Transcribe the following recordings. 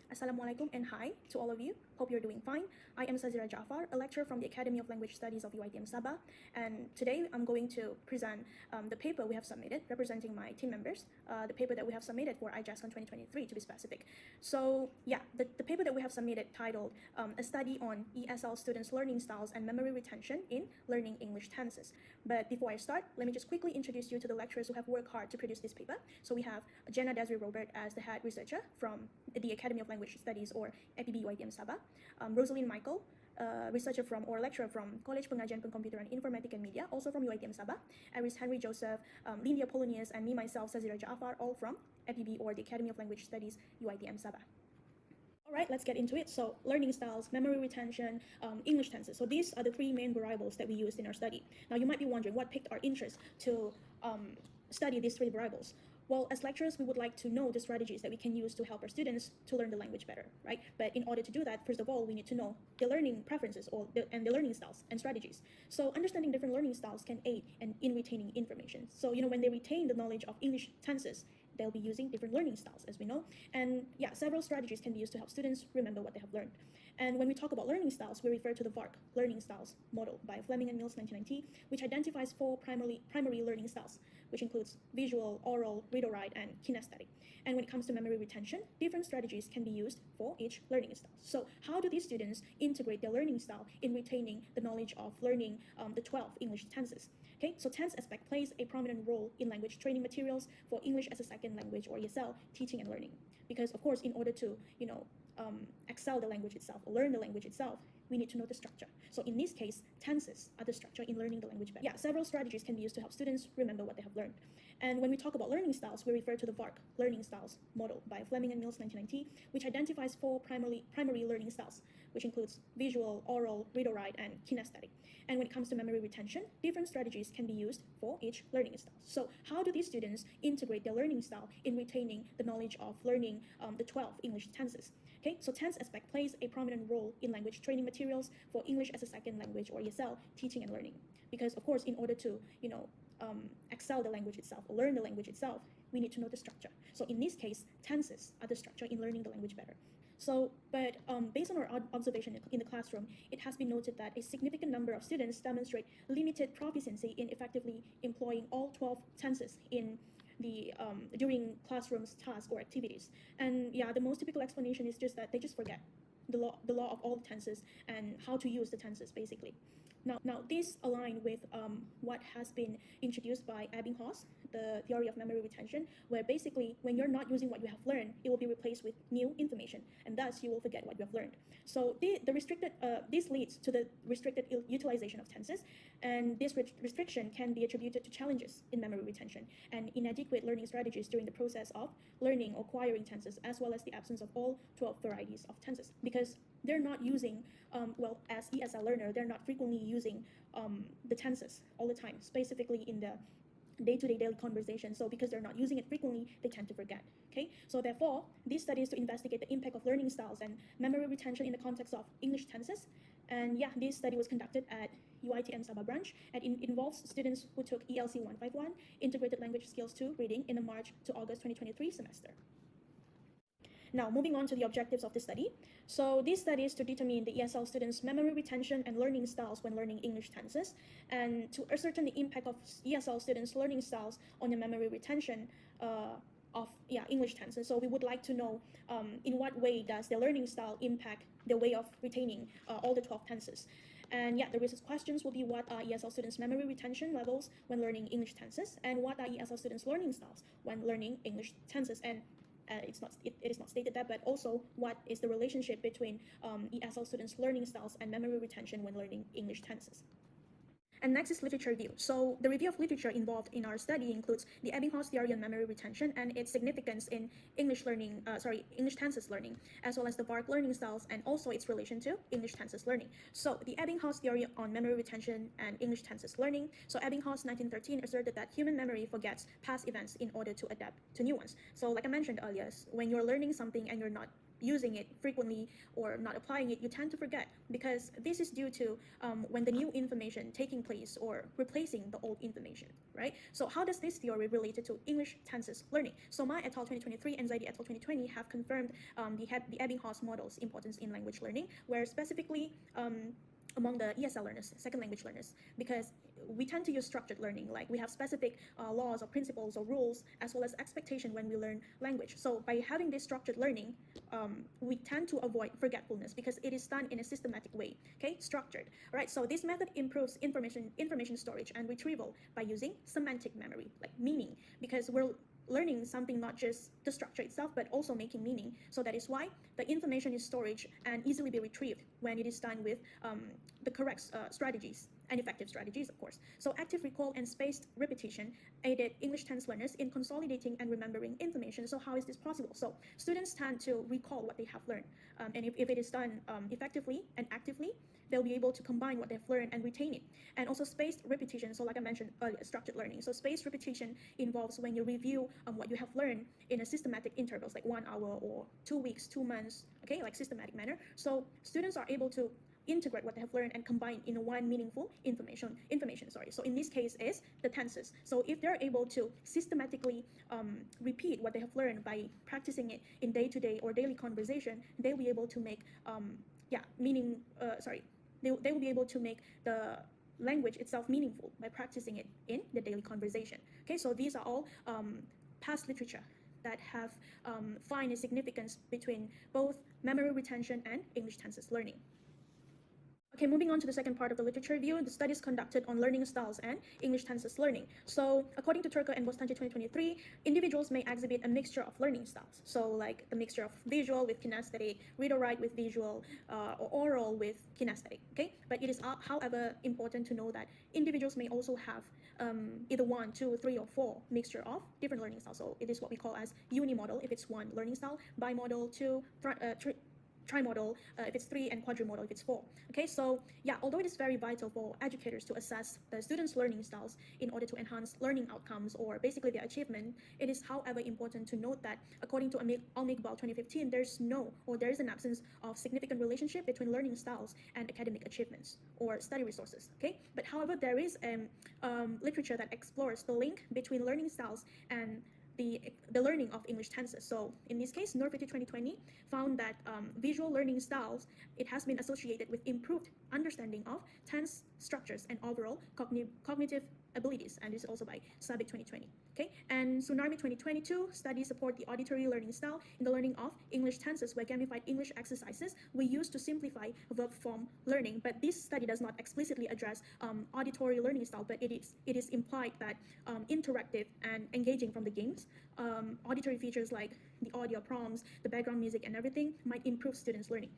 Assalamualaikum and hi to all of you. Hope you're doing fine. I am Sazira Jafar, a lecturer from the Academy of Language Studies of UITM Sabah, and today I'm going to present the paper we have submitted representing my team members, the paper that we have submitted for IJASCON 2023 to be specific. So yeah, the paper that we have submitted titled A Study on ESL Students' Learning Styles and Memory Retention in Learning English Tenses. But before I start, let me just quickly introduce you to the lecturers who have worked hard to produce this paper. So we have Jenna Desiree Robert as the head researcher from the Academy of Language Studies or APB UITM Sabah, Rosalind Michael, researcher from or lecturer from College Pengajian Pengkomputeran Informatik and Media, also from UITM Sabah, Aris Henry Joseph, Lindia Polonius, and me myself, Sazira Jafar, all from APB or the Academy of Language Studies UITM Sabah. All right, let's get into it. So learning styles, memory retention, English tenses. So these are the three main variables that we used in our study. Now you might be wondering what piqued our interest to study these three variables. Well, as lecturers, we would like to know the strategies that we can use to help our students to learn the language better, right? But in order to do that, first of all, we need to know the learning preferences and the learning styles and strategies. So understanding different learning styles can aid in retaining information. So, when they retain the knowledge of English tenses, they'll be using different learning styles, as we know. And yeah, several strategies can be used to help students remember what they have learned. And when we talk about learning styles, we refer to the VARK learning styles model by Fleming and Mills 1990, which identifies four primary learning styles, which includes visual, oral, read-or-write, and kinesthetic. And when it comes to memory retention, different strategies can be used for each learning style. So how do these students integrate their learning style in retaining the knowledge of learning the 12 English tenses? Okay, so tense aspect plays a prominent role in language training materials for English as a second language or ESL teaching and learning. Because of course, in order to excel the language itself or learn the language itself, we need to know the structure. So in this case, tenses are the structure in learning the language better. Yeah, several strategies can be used to help students remember what they have learned. And when we talk about learning styles, we refer to the VARK learning styles model by Fleming and Mills 1990, which identifies four primary learning styles, which includes visual, oral, read-or-write, and kinesthetic. And when it comes to memory retention, different strategies can be used for each learning style. So how do these students integrate their learning style in retaining the knowledge of learning the 12 English tenses? Okay, so tense aspect plays a prominent role in language training materials for English as a second language or ESL teaching and learning. Because of course, in order to excel the language itself or learn the language itself, we need to know the structure. So in this case, tenses are the structure in learning the language better. So, but based on our observation in the classroom, it has been noted that a significant number of students demonstrate limited proficiency in effectively employing all 12 tenses in the during classroom's tasks or activities. And yeah, the most typical explanation is just that they just forget the law of all tenses and how to use the tenses basically. Now this align with what has been introduced by Ebbinghaus, the theory of memory retention, where basically when you're not using what you have learned, it will be replaced with new information, and thus you will forget what you have learned. So this leads to the restricted utilization of tenses, and this restriction can be attributed to challenges in memory retention and inadequate learning strategies during the process of learning or acquiring tenses, as well as the absence of all 12 varieties of tenses, because they're not using, as ESL learner, they're not frequently using the tenses all the time, specifically in the day-to-day daily conversation. So because they're not using it frequently, they tend to forget. Okay, so therefore, this study is to investigate the impact of learning styles and memory retention in the context of English tenses. And yeah, this study was conducted at UITM Sabah branch, and it involves students who took ELC 151, Integrated Language Skills 2 reading in the March to August 2023 semester. Now, moving on to the objectives of the study. So this study is to determine the ESL students' memory retention and learning styles when learning English tenses, and to ascertain the impact of ESL students' learning styles on the memory retention of English tenses. So we would like to know in what way does their learning style impact their way of retaining all the 12 tenses. And yeah, the research questions will be what are ESL students' memory retention levels when learning English tenses, and what are ESL students' learning styles when learning English tenses. And it is not stated that, but also what is the relationship between ESL students' learning styles and memory retention when learning English tenses. And next is literature review. So the review of literature involved in our study includes the Ebbinghaus theory on memory retention and its significance in English tenses learning, as well as the VARK learning styles and also its relation to English tenses learning. So the Ebbinghaus theory on memory retention and English tenses learning. So Ebbinghaus 1913 asserted that human memory forgets past events in order to adapt to new ones. So like I mentioned earlier, when you're learning something and you're not using it frequently or not applying it, you tend to forget, because this is due to when the new information taking place or replacing the old information, right? So how does this theory related to English tenses learning? So Ma et al. 2023 and Zaidi et al. 2020 have confirmed the Ebbinghaus model's importance in language learning, where specifically among the ESL learners, second language learners, because we tend to use structured learning, like we have specific laws or principles or rules, as well as expectation when we learn language. So by having this structured learning, we tend to avoid forgetfulness because it is done in a systematic way, okay, structured. All right, so this method improves information storage and retrieval by using semantic memory, like meaning, because we're learning something, not just the structure itself, but also making meaning. So that is why the information is storage and easily be retrieved when it is done with the correct strategies and effective strategies, of course. So active recall and spaced repetition aided English tense learners in consolidating and remembering information. So how is this possible? So students tend to recall what they have learned. And if it is done effectively and actively, they'll be able to combine what they've learned and retain it. And also spaced repetition, so like I mentioned earlier, structured learning. So spaced repetition involves when you review what you have learned in a systematic intervals, like 1 hour or 2 weeks, 2 months, okay, like systematic manner. So students are able to integrate what they have learned and combine in one meaningful information. So in this case is the tenses. So if they're able to systematically repeat what they have learned by practicing it in day-to-day or daily conversation, they'll be able to make they will be able to make the language itself meaningful by practicing it in the daily conversation. Okay, so these are all past literature that have find a significance between both memory retention and English tenses learning. Okay, moving on to the second part of the literature review, the studies conducted on learning styles and English tenses learning. So according to Turco and Bostanci 2023, individuals may exhibit a mixture of learning styles. So like the mixture of visual with kinesthetic, read or write with visual, or oral with kinesthetic, okay? But it is, however, important to know that individuals may also have either 1, 2, 3, or 4 mixture of different learning styles. So it is what we call as unimodal if it's 1 learning style, bimodal, 2, trimodal if it's 3, and quadrimodal if it's 4. Okay, so yeah, although it is very vital for educators to assess the students' learning styles in order to enhance learning outcomes or basically their achievement, it is however important to note that according to Almigbal 2015, there is an absence of significant relationship between learning styles and academic achievements or study resources. Okay, but however, there is literature that explores the link between learning styles and the learning of English tenses. So in this case, Norfiti 2020 found that visual learning styles, it has been associated with improved understanding of tense structures and overall cognitive abilities, and this is also by Sabic 2020. Okay, and Tsunami 2022 studies support the auditory learning style in the learning of English tenses, where gamified English exercises we use to simplify verb form learning. But this study does not explicitly address auditory learning style, but it is implied that interactive and engaging from the games, auditory features like the audio prompts, the background music, and everything might improve students' learning.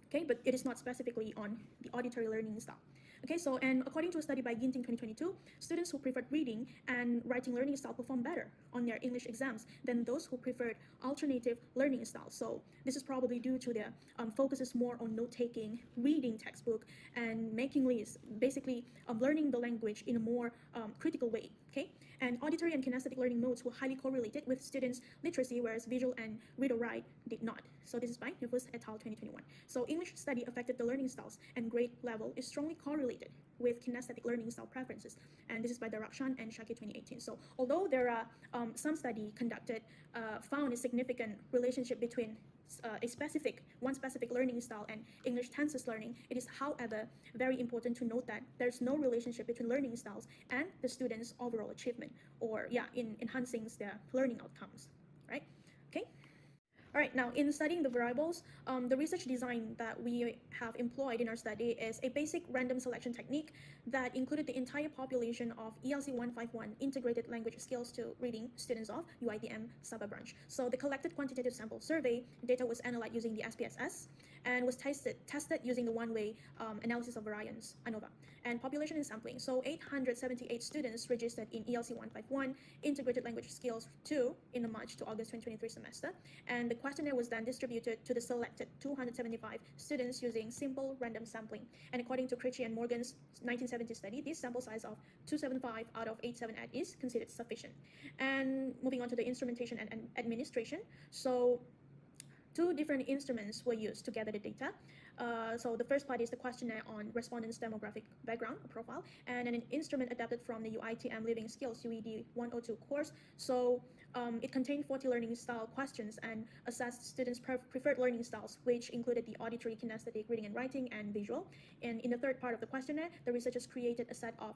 Okay, but it is not specifically on the auditory learning style. Okay, so and according to a study by Ginting 2022, students who preferred reading and writing learning style perform better on their English exams than those who preferred alternative learning styles. So this is probably due to their focuses more on note-taking, reading textbook, and making lists, basically learning the language in a more critical way. Okay, and auditory and kinesthetic learning modes were highly correlated with students' literacy, whereas visual and read or write did not. So this is by Nivus et al. 2021. So English study affected the learning styles, and grade level is strongly correlated with kinesthetic learning style preferences. And this is by Darakshan and Shaki 2018. So although there are some study conducted found a significant relationship between one specific learning style and English tenses learning, it is however very important to note that there's no relationship between learning styles and the students' overall achievement, or in enhancing their learning outcomes, right? Okay. All right, now in studying the variables, the research design that we have employed in our study is a basic random selection technique that included the entire population of ELC 151 integrated language skills to reading students of UITM Sabah branch. So the collected quantitative sample survey data was analyzed using the SPSS and was tested using the one-way analysis of variance, ANOVA, and population and sampling. So 878 students registered in ELC 151 integrated language skills 2 in the March to August 2023 semester, and the questionnaire was then distributed to the selected 275 students using simple random sampling. And according to Critchie and Morgan's 1970 study, this sample size of 275 out of 878 is considered sufficient. And moving on to the instrumentation and administration. So two different instruments were used to gather the data. So the first part is the questionnaire on respondents' demographic background profile, and an instrument adapted from the UITM Living Skills UED 102 course. So it contained 40 learning style questions and assessed students' preferred learning styles, which included the auditory, kinesthetic, reading and writing, and visual. And in the third part of the questionnaire, the researchers created a set of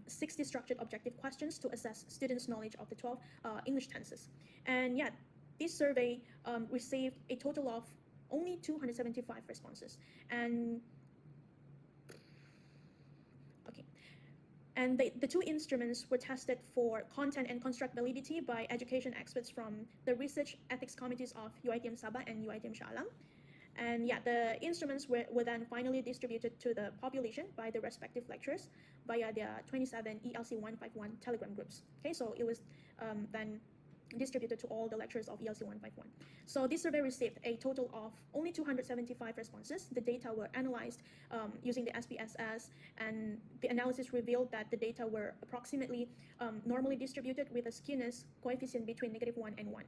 60 structured objective questions to assess students' knowledge of the 12 English tenses. And yeah, this survey received a total of only 275 responses. And okay, and the two instruments were tested for content and construct validity by education experts from the research ethics committees of UITM Sabah and UITM Shah Alam. And yeah, the instruments were then finally distributed to the population by the respective lecturers via their 27 ELC151 Telegram groups. Okay, so it was then distributed to all the lecturers of ELC151. So this survey received a total of only 275 responses. The data were analyzed using the SPSS, and the analysis revealed that the data were approximately normally distributed with a skewness coefficient between -1 and 1.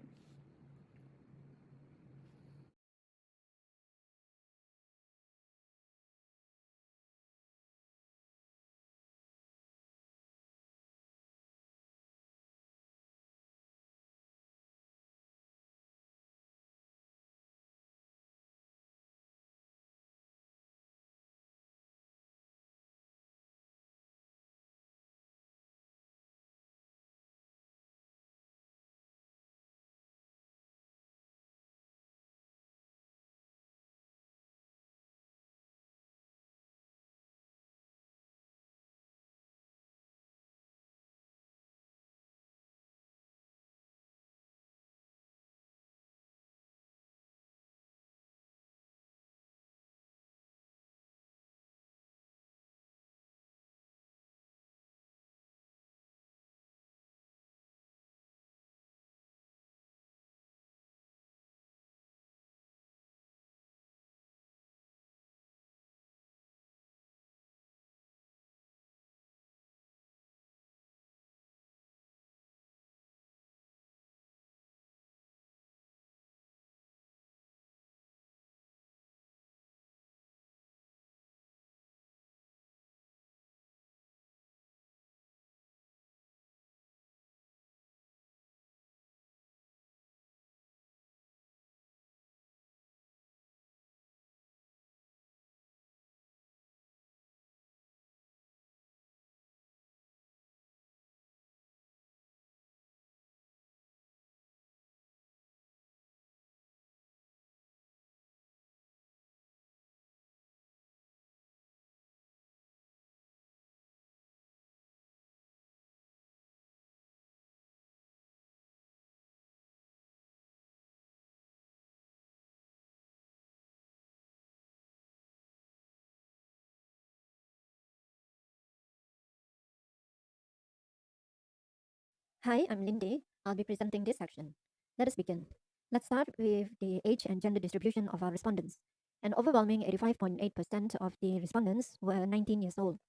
Hi, I'm Lindy. I'll be presenting this section. Let us begin. Let's start with the age and gender distribution of our respondents. An overwhelming 85.8% of the respondents were 19 years old,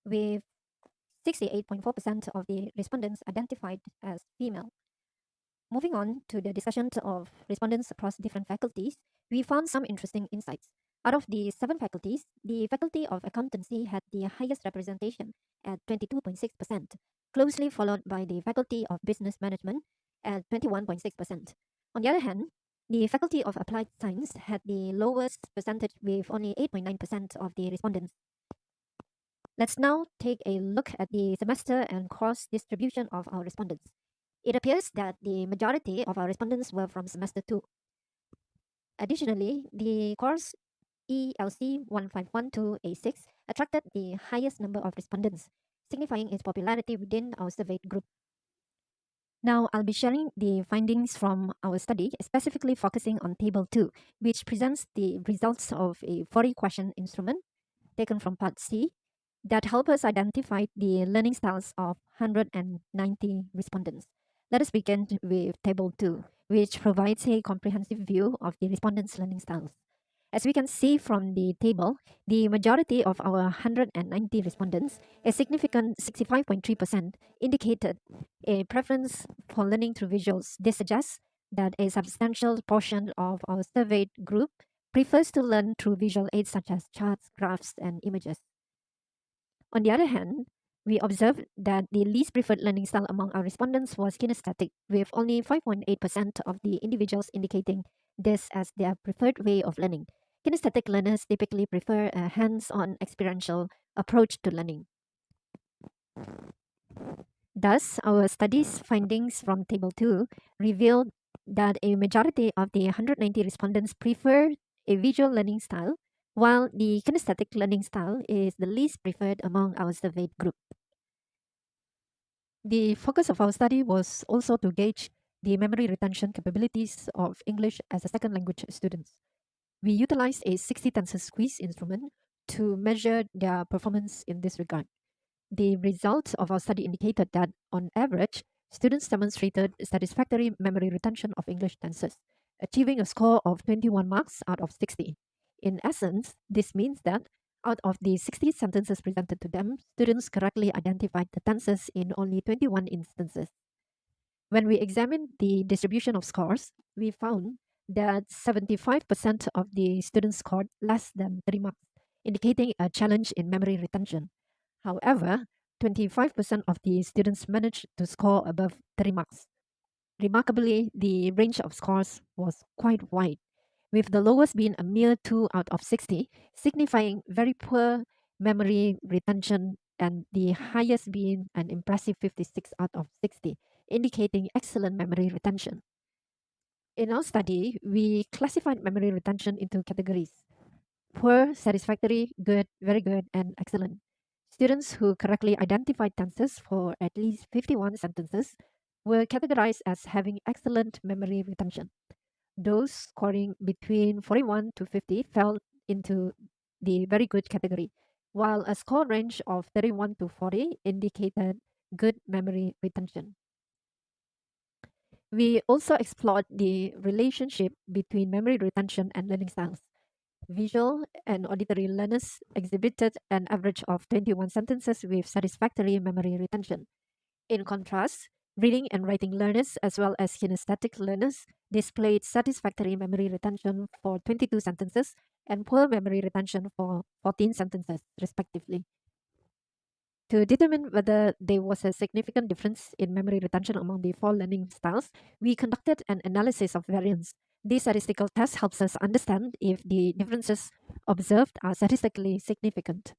with 68.4% of the respondents identified as female. Moving on to the discussion of respondents across different faculties, we found some interesting insights. Out of the 7 faculties, the Faculty of Accountancy had the highest representation at 22.6%, closely followed by the Faculty of Business Management at 21.6%. On the other hand, the Faculty of Applied Science had the lowest percentage with only 8.9% of the respondents. Let's now take a look at the semester and course distribution of our respondents. It appears that the majority of our respondents were from semester 2. Additionally, the course ELC1512A6 attracted the highest number of respondents, signifying its popularity within our surveyed group. Now, I'll be sharing the findings from our study, specifically focusing on Table 2, which presents the results of a 40-question instrument taken from Part C that help us identify the learning styles of 190 respondents. Let us begin with Table 2, which provides a comprehensive view of the respondents' learning styles. As we can see from the table, the majority of our 190 respondents, a significant 65.3%, indicated a preference for learning through visuals. This suggests that a substantial portion of our surveyed group prefers to learn through visual aids such as charts, graphs, and images. On the other hand, we observed that the least preferred learning style among our respondents was kinesthetic, with only 5.8% of the individuals indicating this as their preferred way of learning. Kinesthetic learners typically prefer a hands on experiential approach to learning. Thus, our study's findings from Table 2 revealed that a majority of the 190 respondents prefer a visual learning style, while the kinesthetic learning style is the least preferred among our surveyed group. The focus of our study was also to gauge the memory retention capabilities of English as a second language students. We utilized a 60 tenses quiz instrument to measure their performance in this regard. The results of our study indicated that, on average, students demonstrated satisfactory memory retention of English tenses, achieving a score of 21 marks out of 60. In essence, this means that out of the 60 sentences presented to them, students correctly identified the tenses in only 21 instances. When we examined the distribution of scores, we found that 75% of the students scored less than 3 marks, indicating a challenge in memory retention. However, 25% of the students managed to score above 3 marks. Remarkably, the range of scores was quite wide, with the lowest being a mere 2 out of 60, signifying very poor memory retention, and the highest being an impressive 56 out of 60, indicating excellent memory retention. In our study, we classified memory retention into categories: poor, satisfactory, good, very good, and excellent. Students who correctly identified tenses for at least 51 sentences were categorized as having excellent memory retention. Those scoring between 41 to 50 fell into the very good category, while a score range of 31 to 40 indicated good memory retention. We also explored the relationship between memory retention and learning styles. Visual and auditory learners exhibited an average of 21 sentences with satisfactory memory retention. In contrast, reading and writing learners, as well as kinesthetic learners, displayed satisfactory memory retention for 22 sentences and poor memory retention for 14 sentences, respectively. To determine whether there was a significant difference in memory retention among the four learning styles, we conducted an analysis of variance. This statistical test helps us understand if the differences observed are statistically significant.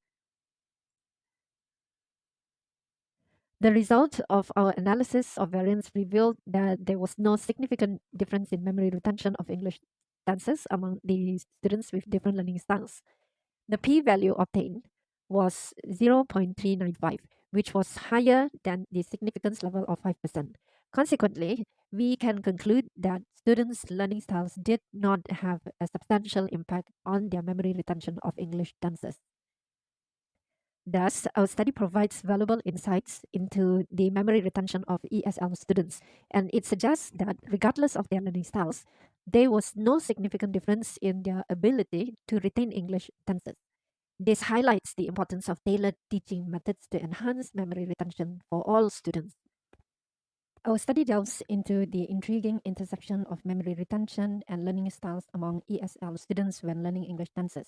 The result of our analysis of variance revealed that there was no significant difference in memory retention of English tenses among the students with different learning styles. The p-value obtained was 0.395, which was higher than the significance level of 5%. Consequently, we can conclude that students' learning styles did not have a substantial impact on their memory retention of English tenses. Thus, our study provides valuable insights into the memory retention of ESL students, and it suggests that regardless of their learning styles, there was no significant difference in their ability to retain English tenses. This highlights the importance of tailored teaching methods to enhance memory retention for all students. Our study delves into the intriguing intersection of memory retention and learning styles among ESL students when learning English tenses.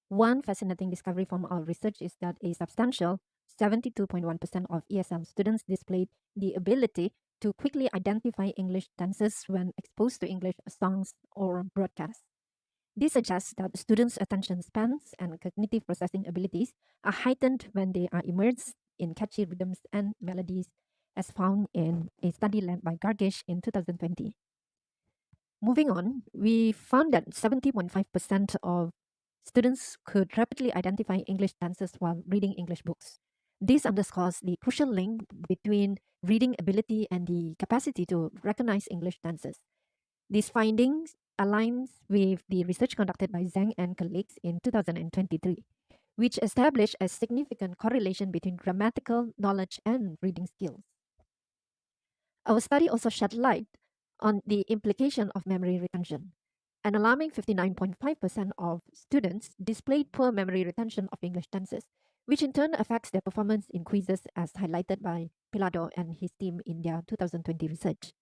One fascinating discovery from our research is that a substantial 72.1% of ESL students displayed the ability to quickly identify English tenses when exposed to English songs or broadcasts. This suggests that students' attention spans and cognitive processing abilities are heightened when they are immersed in catchy rhythms and melodies, as found in a study led by Gargish in 2020. Moving on, we found that 70.5% of students could rapidly identify English tenses while reading English books. This underscores the crucial link between reading ability and the capacity to recognize English tenses. These findings aligns with the research conducted by Zhang and colleagues in 2023, which established a significant correlation between grammatical knowledge and reading skills. Our study also shed light on the implication of memory retention. An alarming 59.5% of students displayed poor memory retention of English tenses, which in turn affects their performance in quizzes, as highlighted by Pilado and his team in their 2020 research.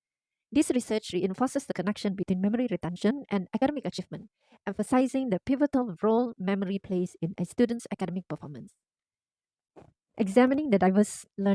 This research reinforces the connection between memory retention and academic achievement, emphasizing the pivotal role memory plays in a student's academic performance. Examining the diverse learning